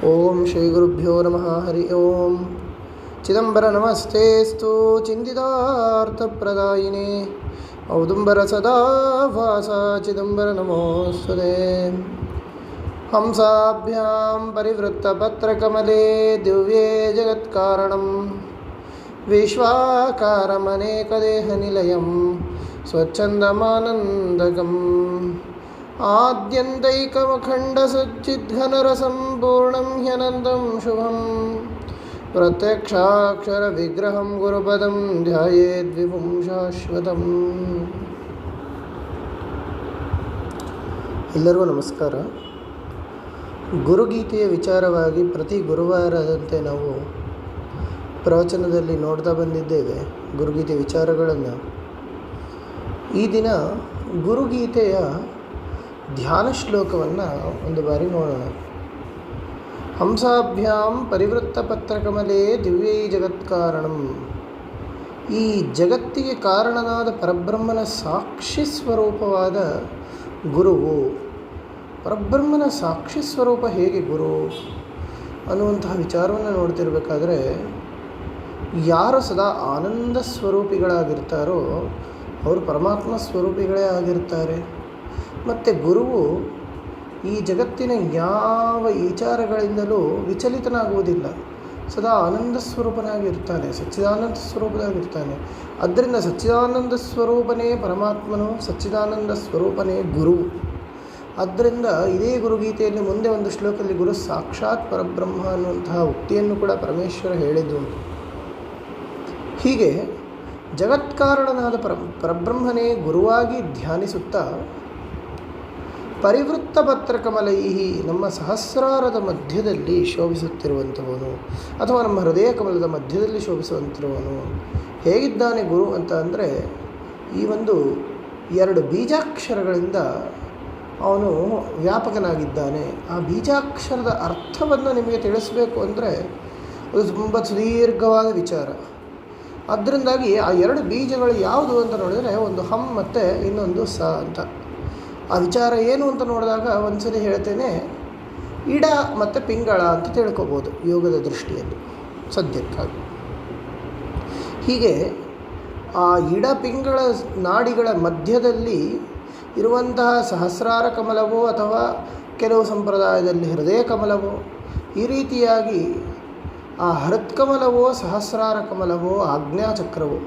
ಓಂ ಶ್ರೀ ಗುರುಭ್ಯೋ ನಮಃ. ಹರಿ ಓಂ. ಚಿದಂಬರ ನಮಸ್ತೇಸ್ತು ಚಿಂತಿತಾರ್ಥಪ್ರದಾಯಿನೇ ಔದುಂಬರ ಸದಾ ಭಾಸ ಚಿದಂಬರ ನಮೋಸ್ತುತೇ. ಹಂಸಾಭ್ಯಾಂ ಪರಿವೃತ್ತಪತ್ರಕಮಲೇ ದಿವ್ಯೇ ಜಗತ್ಕಾರಣಂ ವಿಶ್ವಾಕಾರಮನೇಕದೇಹನಿಲಯಂ ಸ್ವಚ್ಛಂದಮಾನಂದಗಂ ಆದ್ಯಂತೈಕಮಖಂಡಸಚ್ಚಿದ್ಘನರಸಂ ಪೂರ್ಣಂ ಹ್ಯನಂದಂ ಶುಭಂ ಪ್ರತ್ಯಕ್ಷಾಕ್ಷರವಿಗ್ರಹಂ ಗುರುಪದಂ ಧ್ಯಾಯೇದ್ವಿಭುಂ ಶಾಶ್ವತಂ. ಎಲ್ಲರಿಗೂ ನಮಸ್ಕಾರ. ಗುರುಗೀತೆಯ ವಿಚಾರವಾಗಿ ಪ್ರತಿ ಗುರುವಾರದಂತೆ ನಾವು ಪ್ರವಚನದಲ್ಲಿ ನೋಡ್ತಾ ಬಂದಿದ್ದೇವೆ ಗುರುಗೀತೆ ವಿಚಾರಗಳನ್ನು. ಈ ದಿನ ಗುರುಗೀತೆಯ ಧ್ಯಾನ ಶ್ಲೋಕವನ್ನು ಒಂದು ಬಾರಿ ನೋಡೋಣ. ಹಂಸಾಭ್ಯಾಂ ಪರಿವೃತ್ತ ಪತ್ರಕಮಲೇ ದಿವ್ಯೈ ಜಗತ್ಕಾರಣಂ. ಈ ಜಗತ್ತಿಗೆ ಕಾರಣನಾದ ಪರಬ್ರಹ್ಮನ ಸಾಕ್ಷಿ ಸ್ವರೂಪವಾದ ಗುರುವು. ಪರಬ್ರಹ್ಮನ ಸಾಕ್ಷಿ ಸ್ವರೂಪ ಹೇಗೆ ಗುರು ಅನ್ನುವಂತಹ ವಿಚಾರವನ್ನು ನೋಡ್ತಿರ್ಬೇಕಾದ್ರೆ, ಯಾರು ಸದಾ ಆನಂದ ಸ್ವರೂಪಿಗಳಾಗಿರ್ತಾರೋ ಅವರು ಪರಮಾತ್ಮ ಸ್ವರೂಪಿಗಳೇ ಆಗಿರ್ತಾರೆ. ಮತ್ತು ಗುರುವು ಈ ಜಗತ್ತಿನ ಯಾವ ವಿಚಾರಗಳಿಂದಲೂ ವಿಚಲಿತನಾಗುವುದಿಲ್ಲ, ಸದಾ ಆನಂದ ಸ್ವರೂಪನಾಗಿರ್ತಾನೆ, ಸಚ್ಚಿದಾನಂದ ಸ್ವರೂಪನಾಗಿರ್ತಾನೆ. ಆದ್ದರಿಂದ ಸಚ್ಚಿದಾನಂದ ಸ್ವರೂಪನೇ ಪರಮಾತ್ಮನು, ಸಚ್ಚಿದಾನಂದ ಸ್ವರೂಪನೇ ಗುರು. ಆದ್ದರಿಂದ ಇದೇ ಗುರುಗೀತೆಯಲ್ಲಿ ಮುಂದೆ ಒಂದು ಶ್ಲೋಕದಲ್ಲಿ ಗುರು ಸಾಕ್ಷಾತ್ ಪರಬ್ರಹ್ಮ ಅನ್ನುವಂತಹ ಉಕ್ತಿಯನ್ನು ಕೂಡ ಪರಮೇಶ್ವರ ಹೇಳಿದ್ದು. ಹೀಗೆ ಜಗತ್ಕಾರಣನಾದ ಪರಬ್ರಹ್ಮನೇ ಗುರುವಾಗಿ ಧ್ಯಾನಿಸುತ್ತಾ ಪರಿವೃತ್ತ ಪತ್ರಕಮಲೈಹಿ, ನಮ್ಮ ಸಹಸ್ರಾರದ ಮಧ್ಯದಲ್ಲಿ ಶೋಭಿಸುತ್ತಿರುವಂಥವನು ಅಥವಾ ನಮ್ಮ ಹೃದಯ ಕಮಲದ ಮಧ್ಯದಲ್ಲಿ ಶೋಭಿಸುವಂತಿರುವನು ಹೇಗಿದ್ದಾನೆ ಗುರು ಅಂತ ಅಂದರೆ, ಈ ಒಂದು 2 ಬೀಜಾಕ್ಷರಗಳಿಂದ ಅವನು ವ್ಯಾಪಕನಾಗಿದ್ದಾನೆ. ಆ ಬೀಜಾಕ್ಷರದ ಅರ್ಥವನ್ನು ನಿಮಗೆ ತಿಳಿಸಬೇಕು ಅಂದರೆ ಅದು ತುಂಬ ಸುದೀರ್ಘವಾದ ವಿಚಾರ. ಅದರಿಂದಾಗಿ ಆ 2 ಬೀಜಗಳು ಯಾವುದು ಅಂತ ನೋಡಿದರೆ ಒಂದು ಹಂ ಮತ್ತು ಇನ್ನೊಂದು ಸ ಅಂತ. ಆ ವಿಚಾರ ಏನು ಅಂತ ನೋಡಿದಾಗ ಒಂದ್ಸರಿ ಹೇಳ್ತೇನೆ, ಇಡ ಮತ್ತು ಪಿಂಗಳ ಅಂತ ತಿಳ್ಕೊಬೋದು ಯೋಗದ ದೃಷ್ಟಿಯಲ್ಲಿ ಸದ್ಯಕ್ಕಾಗಿ. ಹೀಗೆ ಆ ಇಡ ಪಿಂಗಳ ನಾಡಿಗಳ ಮಧ್ಯದಲ್ಲಿ ಇರುವಂತಹ ಸಹಸ್ರಾರ ಕಮಲವೋ ಅಥವಾ ಕೆಲವು ಸಂಪ್ರದಾಯದಲ್ಲಿ ಹೃದಯ ಕಮಲವೋ, ಈ ರೀತಿಯಾಗಿ ಆ ಹೃತ್ಕಮಲವೋ ಸಹಸ್ರಾರ ಕಮಲವೋ ಆಜ್ಞಾಚಕ್ರವೋ,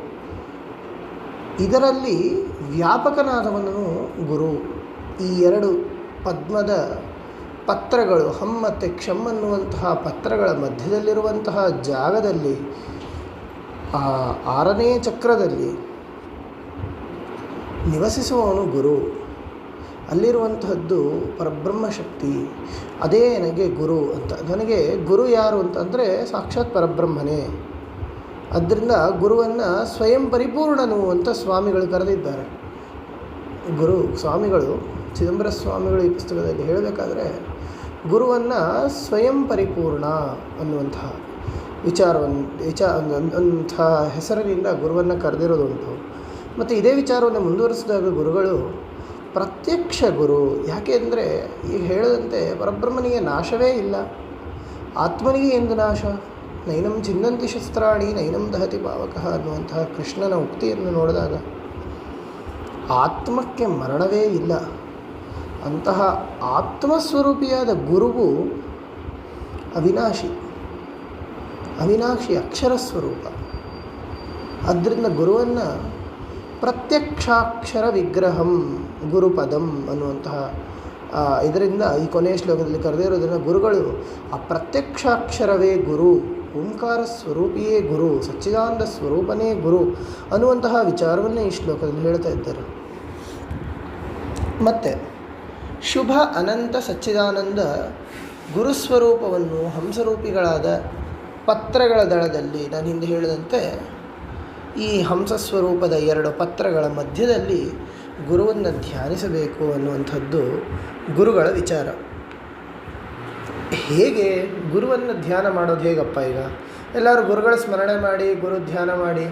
ಇದರಲ್ಲಿ ವ್ಯಾಪಕನಾದವನು ಗುರು. ಈ 2 ಪದ್ಮದ ಪತ್ರಗಳು, ಹಂ ಮತ್ತು ಕ್ಷಮ್ ಅನ್ನುವಂತಹ ಪತ್ರಗಳ ಮಧ್ಯದಲ್ಲಿರುವಂತಹ ಜಾಗದಲ್ಲಿ, ಆ 6ನೇ ಚಕ್ರದಲ್ಲಿ ನಿವಸಿಸುವವನು ಗುರು. ಅಲ್ಲಿರುವಂತಹದ್ದು ಪರಬ್ರಹ್ಮ ಶಕ್ತಿ. ಅದೇ ನನಗೆ ಗುರು ಅಂತ. ನನಗೆ ಗುರು ಯಾರು ಅಂತಂದರೆ ಸಾಕ್ಷಾತ್ ಪರಬ್ರಹ್ಮನೇ. ಆದ್ದರಿಂದ ಗುರುವನ್ನು ಸ್ವಯಂ ಪರಿಪೂರ್ಣನು ಅಂತ ಸ್ವಾಮಿಗಳು ಕರೆದಿದ್ದಾರೆ. ಗುರು ಸ್ವಾಮಿಗಳು, ಚಿದಂಬರ ಸ್ವಾಮಿಗಳು ಈ ಪುಸ್ತಕದಲ್ಲಿ ಹೇಳಬೇಕಾದ್ರೆ ಗುರುವನ್ನು ಸ್ವಯಂ ಪರಿಪೂರ್ಣ ಅನ್ನುವಂತಹ ಅಂಥ ಹೆಸರಿನಿಂದ ಗುರುವನ್ನು ಕರೆದಿರೋದುಂಟು. ಮತ್ತು ಇದೇ ವಿಚಾರವನ್ನು ಮುಂದುವರಿಸಿದಾಗ ಗುರುಗಳು ಪ್ರತ್ಯಕ್ಷ ಗುರು. ಯಾಕೆ ಅಂದರೆ ಈಗ ಹೇಳದಂತೆ ಪರಬ್ರಹ್ಮನಿಗೆ ನಾಶವೇ ಇಲ್ಲ. ಆತ್ಮನಿಗೆ ಎಂದು ನಾಶ? ನೈನಂ ಚಿಂದಂತಿ ಶಸ್ತ್ರಾಣಿ ನೈನಂ ದಹತಿ ಪಾವಕಃ ಅನ್ನುವಂತಹ ಕೃಷ್ಣನ ಉಕ್ತಿಯನ್ನು ನೋಡಿದಾಗ ಆತ್ಮಕ್ಕೆ ಮರಣವೇ ಇಲ್ಲ. ಅಂತಹ ಆತ್ಮಸ್ವರೂಪಿಯಾದ ಗುರುವು ಅವಿನಾಶಿ ಅಕ್ಷರ ಸ್ವರೂಪ. ಆದ್ದರಿಂದ ಗುರುವನ್ನು ಪ್ರತ್ಯಕ್ಷಾಕ್ಷರ ವಿಗ್ರಹಂ ಗುರುಪದಂ ಅನ್ನುವಂತಹ ಇದರಿಂದ ಈ ಕೊನೆಯ ಶ್ಲೋಕದಲ್ಲಿ ಕರೆದಿರೋದನ್ನು ಗುರುಗಳು ಆ ಪ್ರತ್ಯಕ್ಷಾಕ್ಷರವೇ ಗುರು, ಓಂಕಾರ ಸ್ವರೂಪಿಯೇ ಗುರು, ಸಚ್ಚಿದಾನಂದ ಸ್ವರೂಪನೇ ಗುರು ಅನ್ನುವಂತಹ ವಿಚಾರವನ್ನೇ ಈ ಶ್ಲೋಕದಲ್ಲಿ ಹೇಳ್ತಾ ಇದ್ದಾರೆ. ಮತ್ತು ಶುಭ ಅನಂತ ಸಚ್ಚಿದಾನಂದ ಗುರುಸ್ವರೂಪವನ್ನು ಹಂಸರೂಪಿಗಳಾದ ಪತ್ರಗಳ ದಳದಲ್ಲಿ, ನಾನು ಹಿಂದೆ ಹೇಳಿದಂತೆ ಈ ಹಂಸಸ್ವರೂಪದ 2 ಪತ್ರಗಳ ಮಧ್ಯದಲ್ಲಿ ಗುರುವನ್ನು ಧ್ಯಾನಿಸಬೇಕು ಅನ್ನುವಂಥದ್ದು ಗುರುಗಳ ವಿಚಾರ. ಹೇಗೆ ಗುರುವನ್ನು ಧ್ಯಾನ ಮಾಡೋದು ಹೇಗಪ್ಪ? ಈಗ ಎಲ್ಲರೂ ಗುರುಗಳ ಸ್ಮರಣೆ ಮಾಡಿ ಗುರು ಧ್ಯಾನ ಮಾಡಿ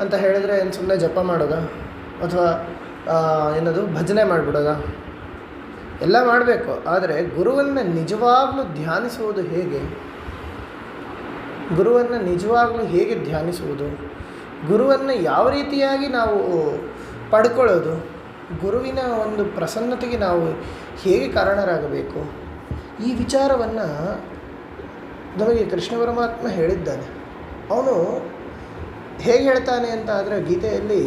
ಅಂತ ಹೇಳಿದರೆ ಏನು ಸುಮ್ಮನೆ ಜಪ ಮಾಡೋದಾ ಅಥವಾ ಏನದು ಭಜನೆ ಮಾಡಿಬಿಡೋದಾ? ಎಲ್ಲ ಮಾಡಬೇಕು. ಆದರೆ ಗುರುವನ್ನು ನಿಜವಾಗಲೂ ಧ್ಯಾನಿಸುವುದು ಹೇಗೆ? ಗುರುವನ್ನು ನಿಜವಾಗಲೂ ಹೇಗೆ ಧ್ಯಾನಿಸುವುದು? ಗುರುವನ್ನು ಯಾವ ರೀತಿಯಾಗಿ ನಾವು ಪಡ್ಕೊಳ್ಳೋದು? ಗುರುವಿನ ಒಂದು ಪ್ರಸನ್ನತೆಗೆ ನಾವು ಹೇಗೆ ಕಾರಣರಾಗಬೇಕು? ಈ ವಿಚಾರವನ್ನು ನಮಗೆ ಕೃಷ್ಣ ಪರಮಾತ್ಮ ಹೇಳಿದ್ದಾನೆ. ಅವನು ಹೇಗೆ ಹೇಳ್ತಾನೆ ಅಂತ ಆದರೆ ಗೀತೆಯಲ್ಲಿ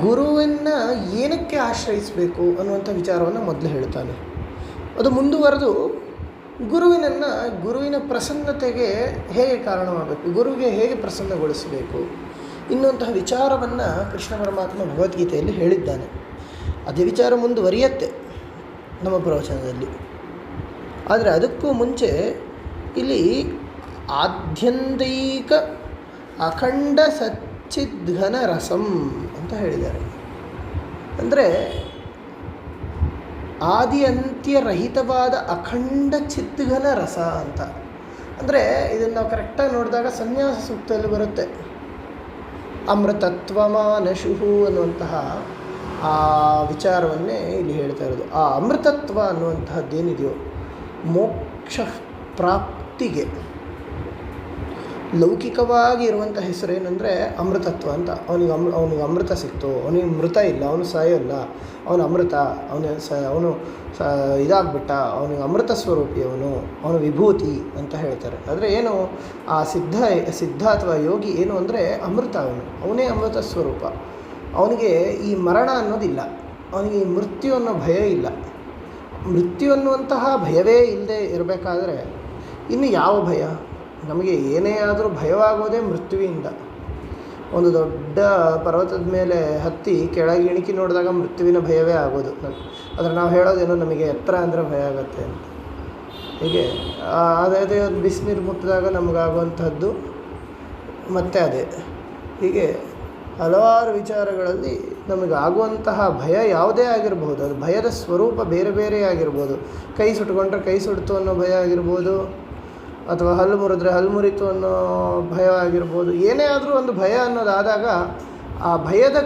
ಗುರುವನ್ನು ಏನಕ್ಕೆ ಆಶ್ರಯಿಸಬೇಕು ಅನ್ನುವಂಥ ವಿಚಾರವನ್ನು ಮೊದಲು ಹೇಳ್ತಾನೆ. ಅದು ಮುಂದುವರೆದು ಗುರುವಿನ ಪ್ರಸನ್ನತೆಗೆ ಹೇಗೆ ಕಾರಣವಾಗಬೇಕು, ಗುರುವಿಗೆ ಹೇಗೆ ಪ್ರಸನ್ನಗೊಳಿಸಬೇಕು ಇನ್ನುವಂತಹ ವಿಚಾರವನ್ನು ಕೃಷ್ಣ ಪರಮಾತ್ಮ ಭಗವದ್ಗೀತೆಯಲ್ಲಿ ಹೇಳಿದ್ದಾನೆ. ಅದೇ ವಿಚಾರ ಮುಂದುವರಿಯತ್ತೆ ನಮ್ಮ ಪ್ರವಚನದಲ್ಲಿ. ಆದರೆ ಅದಕ್ಕೂ ಮುಂಚೆ ಇಲ್ಲಿ ಆದ್ಯಂತೈಕ ಅಖಂಡ ಸಚ್ಚಿದ್ಘನ ರಸಂ ಅಂತ ಹೇಳಿದ್ದಾರೆ. ಅಂದರೆ ಆದಿ ಅಂತ್ಯರಹಿತವಾದ ಅಖಂಡ ಚಿದ್ಘನ ರಸ ಅಂತ. ಅಂದರೆ ಇದನ್ನು ನಾವು ಕರೆಕ್ಟಾಗಿ ನೋಡಿದಾಗ ಸನ್ಯಾಸ ಸೂಕ್ತದಲ್ಲಿ ಬರುತ್ತೆ. ಅಮೃತತ್ವಮಾನಶು ಅನ್ನುವಂತಹ ಆ ವಿಚಾರವನ್ನೇ ಇಲ್ಲಿ ಹೇಳ್ತಾ ಇರೋದು. ಆ ಅಮೃತತ್ವ ಅನ್ನುವಂತಹದ್ದೇನಿದೆಯೋ ಮೋಕ್ಷ ಪ್ರಾಪ್ತಿಗೆ ಲೌಕಿಕವಾಗಿ ಇರುವಂಥ ಹೆಸರೇನೆಂದರೆ ಅಮೃತತ್ವ ಅಂತ. ಅವನಿಗೆ ಅಮೃತ ಸಿಕ್ತು, ಅವನಿಗೆ ಮೃತ ಇಲ್ಲ, ಅವನು ಸಾಯೋಲ್ಲ, ಅವನು ಅಮೃತ, ಅವನು ಇದಾಗ್ಬಿಟ್ಟ, ಅವನಿಗೆ ಅಮೃತ ಸ್ವರೂಪಿ, ಅವನು ವಿಭೂತಿ ಅಂತ ಹೇಳ್ತಾರೆ. ಆದರೆ ಏನು ಆ ಸಿದ್ಧ ಅಥವಾ ಯೋಗಿ ಏನು ಅಂದರೆ ಅಮೃತ, ಅವನೇ ಅಮೃತ ಸ್ವರೂಪ. ಅವನಿಗೆ ಈ ಮರಣ ಅನ್ನೋದಿಲ್ಲ, ಅವನಿಗೆ ಈ ಮೃತ್ಯು ಅನ್ನೋ ಭಯ ಇಲ್ಲ. ಮೃತ್ಯು ಅನ್ನುವಂತಹ ಭಯವೇ ಇಲ್ಲದೆ ಇರಬೇಕಾದ್ರೆ ಇನ್ನು ಯಾವ ಭಯ? ನಮಗೆ ಏನೇ ಆದರೂ ಭಯವಾಗೋದೇ ಮೃತ್ಯುವಿಂದ. ಒಂದು ದೊಡ್ಡ ಪರ್ವತದ ಮೇಲೆ ಹತ್ತಿ ಕೆಳಗೆ ಇಣುಕಿ ನೋಡಿದಾಗ ಮೃತ್ಯುವಿನ ಭಯವೇ ಆಗೋದು. ಆದರೆ ನಾವು ಹೇಳೋದೇನೋ ನಮಗೆ ಎತ್ತರ ಅಂದರೆ ಭಯ ಆಗುತ್ತೆ ಅಂತ. ಹೀಗೆ ಅದೇ ಬಿಸಿನೀರು ಮುಟ್ಟಿದಾಗ ನಮಗಾಗುವಂಥದ್ದು ಮತ್ತೆ ಅದೇ. ಹೀಗೆ ಹಲವಾರು ವಿಚಾರಗಳಲ್ಲಿ ನಮಗಾಗುವಂತಹ ಭಯ ಯಾವುದೇ ಆಗಿರ್ಬೋದು. ಅದು ಭಯದ ಸ್ವರೂಪ ಬೇರೆ ಬೇರೆ ಆಗಿರ್ಬೋದು. ಕೈ ಸುಟ್ಕೊಂಡ್ರೆ ಕೈ ಸುಡ್ತು ಅನ್ನೋ ಭಯ ಆಗಿರ್ಬೋದು, ಅಥವಾ ಹಲ್ಲು ಮುರಿದ್ರೆ ಹಲ್ಲು ಮುರಿತು ಅನ್ನೋ ಭಯ ಆಗಿರ್ಬೋದು. ಏನೇ ಆದರೂ ಒಂದು ಭಯ ಅನ್ನೋದಾದಾಗ ಆ ಭಯದ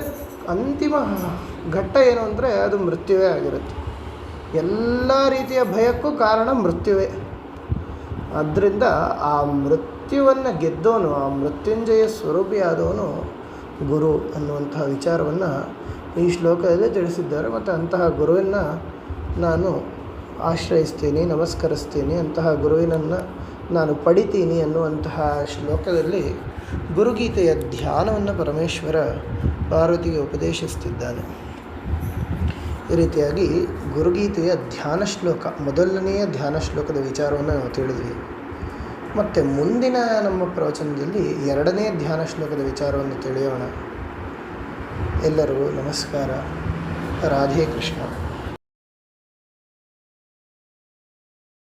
ಅಂತಿಮ ಘಟ್ಟ ಏನು ಅಂದರೆ ಅದು ಮೃತ್ಯುವೇ ಆಗಿರುತ್ತೆ. ಎಲ್ಲ ರೀತಿಯ ಭಯಕ್ಕೂ ಕಾರಣ ಮೃತ್ಯುವೇ. ಆದ್ದರಿಂದ ಆ ಮೃತ್ಯುವನ್ನು ಗೆದ್ದವನು, ಆ ಮೃತ್ಯುಂಜಯ ಸ್ವರೂಪಿಯಾದವನು ಗುರು ಅನ್ನುವಂತಹ ವಿಚಾರವನ್ನು ಈ ಶ್ಲೋಕದಲ್ಲಿ ತಿಳಿಸಿದ್ದಾರೆ. ಮತ್ತು ಅಂತಹ ಗುರುವನ್ನು ನಾನು ಆಶ್ರಯಿಸ್ತೀನಿ, ನಮಸ್ಕರಿಸ್ತೀನಿ, ಅಂತಹ ಗುರುವಿನನ್ನು ನಾನು ಪಡಿತೀನಿ ಅನ್ನುವಂತಹ ಶ್ಲೋಕದಲ್ಲಿ ಗುರುಗೀತೆಯ ಧ್ಯಾನವನ್ನು ಪರಮೇಶ್ವರ ಪಾರ್ವತಿಗೆ ಉಪದೇಶಿಸ್ತಿದ್ದಾನೆ. ಈ ರೀತಿಯಾಗಿ ಗುರುಗೀತೆಯ ಧ್ಯಾನ ಶ್ಲೋಕ, ಮೊದಲನೆಯ ಧ್ಯಾನ ಶ್ಲೋಕದ ವಿಚಾರವನ್ನು ನಾವು ತಿಳಿದ್ವಿ. ಮತ್ತು ಮುಂದಿನ ನಮ್ಮ ಪ್ರವಚನದಲ್ಲಿ ಎರಡನೇ ಧ್ಯಾನ ಶ್ಲೋಕದ ವಿಚಾರವನ್ನು ತಿಳಿಯೋಣ. ಎಲ್ಲರಿಗೂ ನಮಸ್ಕಾರ. ರಾಧೇ ಕೃಷ್ಣ.